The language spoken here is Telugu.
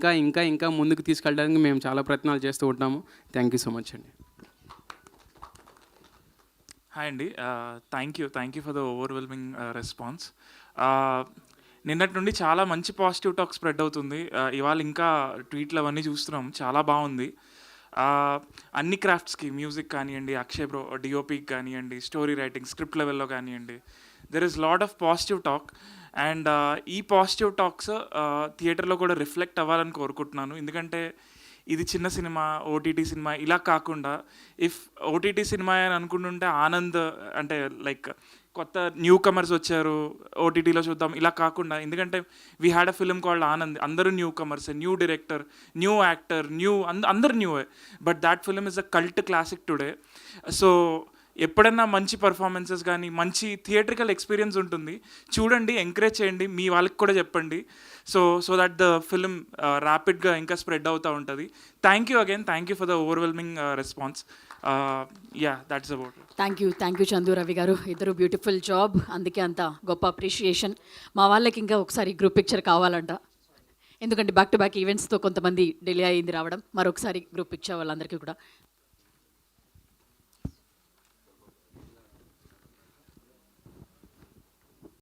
ఇంకా ఇంకా ఇంకా ముందుకు తీసుకెళ్ళడానికి మేము చాలా ప్రయత్నాలు చేస్తూ ఉంటాము. థ్యాంక్ యూ సో మచ్ అండి. హాయ్ అండి. Thank you for the overwhelming response. నిన్నటి నుండి చాలా మంచి పాజిటివ్ టాక్ స్ప్రెడ్ అవుతుంది. ఇవాళ ఇంకా ట్వీట్లు అవన్నీ చూస్తున్నాం, చాలా బాగుంది. అన్ని క్రాఫ్ట్స్కి, మ్యూజిక్ కానివ్వండి, అక్షయ్ బ్రో డిఓపికి కానివ్వండి, స్టోరీ రైటింగ్, స్క్రిప్ట్ లెవెల్లో కానివ్వండి, there is lot of positive talk. And ఈ పాజిటివ్ టాక్స్ థియేటర్లో కూడా రిఫ్లెక్ట్ అవ్వాలని కోరుకుంటున్నాను. ఎందుకంటే ఇది చిన్న సినిమా, ఓటీటీ సినిమా ఇలా కాకుండా, ఇఫ్ ఓటీటీ సినిమా అని అనుకుంటుంటే ఆనంద్ అంటే లైక్ కొత్త న్యూ కమర్స్ వచ్చారు, ఓటీటీలో చూద్దాం ఇలా కాకుండా, ఎందుకంటే we had a film called Anand, అందరూ newcomers, new director, new actor, అందరు న్యూవే, but that film is a cult classic today. So ఎప్పుడన్నా మంచి పర్ఫార్మెన్సెస్ కానీ మంచి థియేట్రికల్ ఎక్స్పీరియన్స్ ఉంటుంది, చూడండి, ఎంకరేజ్ చేయండి, మీ వాళ్ళకి కూడా చెప్పండి. సో దట్ ద ఫిల్మ్ ర్యాపిడ్గా ఇంకా స్ప్రెడ్ అవుతూ ఉంటుంది. Thank you for the overwhelming response. That's about it. Thank you Chandu, Ravi గారు, ఇద్దరు బ్యూటిఫుల్ జాబ్, అందుకే అంత గొప్ప అప్రిషియేషన్. మా వాళ్ళకి ఇంకా ఒకసారి గ్రూప్ పిక్చర్ కావాలంట, ఎందుకంటే బ్యాక్ టు బ్యాక్ ఈవెంట్స్తో కొంతమంది డిలే అయింది రావడం. మరొకసారి గ్రూప్ పిక్చర్ వాళ్ళందరికీ కూడా